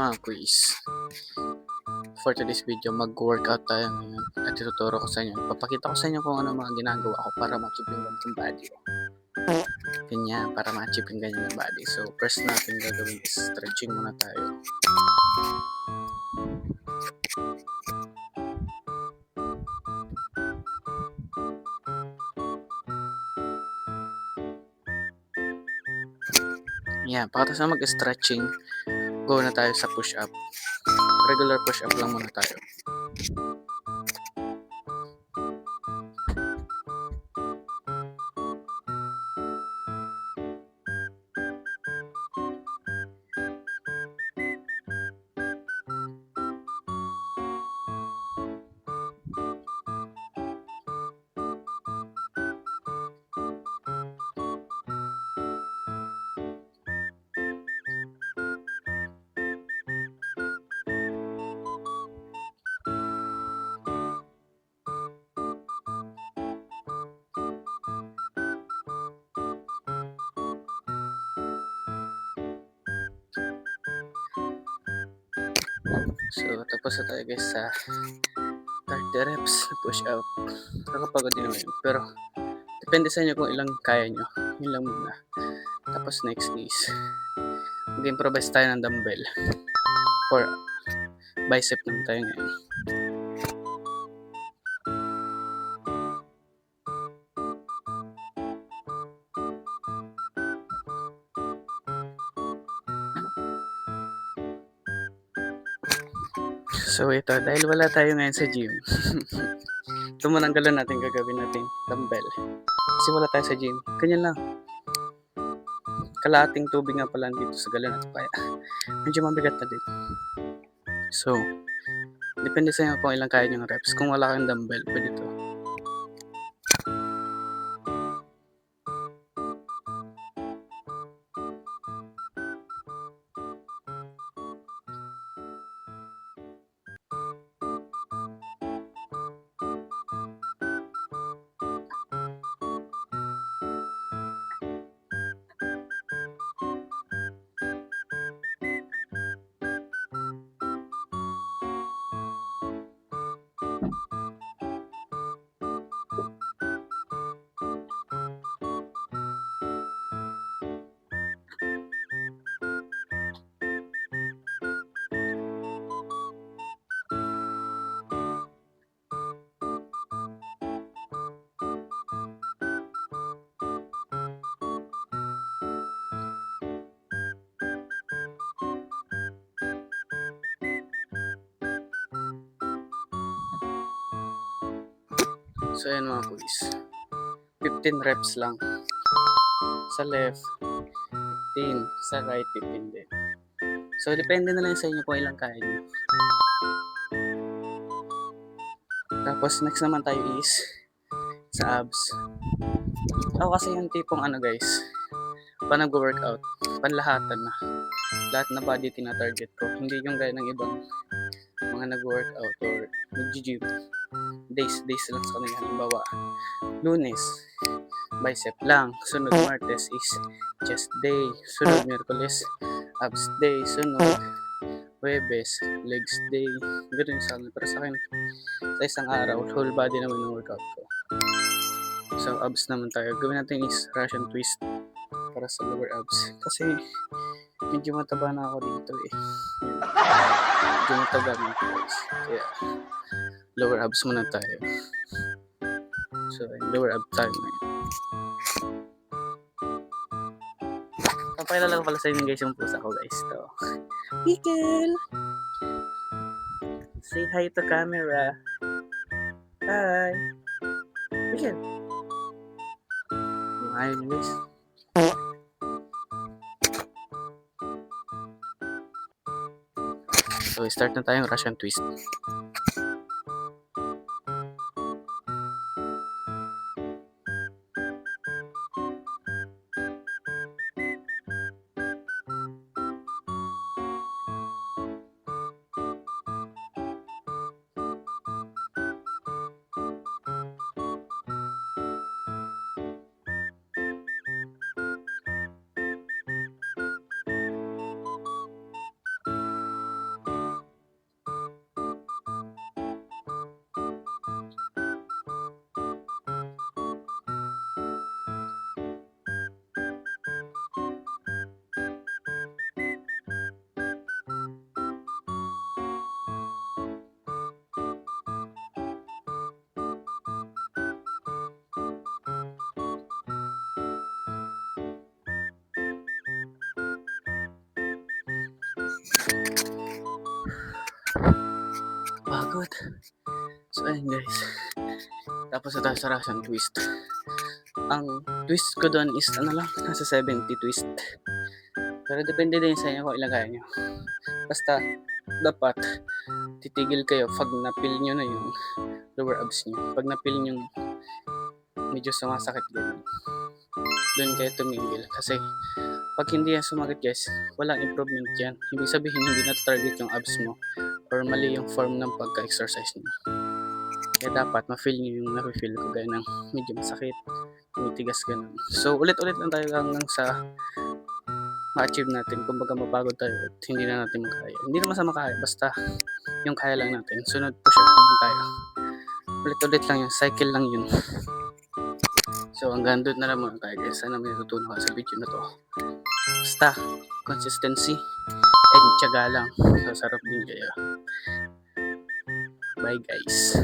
mga quiz. For today's video, mag-workout tayo ngayon at ituturo ko sa inyo. Papakita ko sa inyo kung ano mga ginagawa ko para ma-achieve yung ganitong body ko. Ganyan, para ma-achieve yung ganyan na body. So, first natin gagawin is stretching muna tayo. Yan, pagkatapos na mag-stretching, go na tayo sa push-up. Regular push-up lang muna tayo. So, tapos na tayo guys sa 30 reps na push-up. Nakapagod din naman yun. Pero, depende sa inyo kung ilang kaya nyo. Yun lang muna. Tapos next is, mag-improvise tayo ng dumbbell. For bicep naman tayo ngayon. So ito, dahil wala tayo ngayon sa gym, ito muna ang galon natin gagawin natin dumbbell. Kasi wala tayo sa gym, ganyan lang. Kalahating tubig nga pala dito sa galon natin, kaya medyo mabigat na din. So, depende sa inyo kung ilang kaya nyo reps. Kung wala kang dumbbell, pwede to. So ayan mga boys, 15 reps lang. Sa left, 15. Sa right, 15 din. So depende na lang sa inyo kung ilang kaya nyo. Tapos next naman tayo is sa abs. Ako kasi yung tipong ano guys, pa nag-workout, panlahatan na. Lahat na body tina-target ko. Hindi yung gaya ng ibang mga nag-workout or nag-gym. Days lang sa kanila. Halimbawa, Lunes, bicep lang. Sunod Martes is chest day. Sunod Miyerkules, abs day. Sunod Huwebes, legs day. Ganun sa akin. Pero sa akin, sa isang araw, whole body naman yung workout ko. So, abs naman tayo. Gawin natin is Russian twist para sa lower abs. Kasi, medyo mataba na ako dito eh. Medyo mataba na ako guys. Kaya, lower abs muna tayo. So, lower abs tayo ngayon. Papakilala ko pala sa inyo guys yung pusa ko guys. To. Pickle! Say hi to camera. Hi! Pickle! Yung ayaw niyo guys. So, start na tayong Russian twist. nakakapagod. So ayun guys. Tapos na tayo sa Russian twist. Ang twist ko doon is nasa 70 twist. Pero depende din sa inyo kung ilang kaya nyo. Basta dapat titigil kayo pag napil nyo na yung lower abs nyo. Pag napil nyo medyo sumasakit din, doon kayo tumigil. Kasi pag hindi yan sumakit guys, walang improvement yan. Ibig sabihin hindi na-target yung abs mo or mali yung form ng pagka-exercise nyo. Kaya dapat ma-feel nyo yung na-feel ko gaya ng medyo masakit, tumitigas ganun. So ulit-ulit lang tayo hanggang sa ma-achieve natin. Kumbaga mapagod tayo at hindi na natin makaya. Hindi naman sa makaya, basta yung kaya lang natin. Sunod push up naman tayo. Ulit-ulit lang yung cycle lang yun. So hanggang doon na lang muna tayo guys. Sana may natutunan ka sa video na to. Basta consistency and tiyaga lang. So sarap din kaya. Bye guys.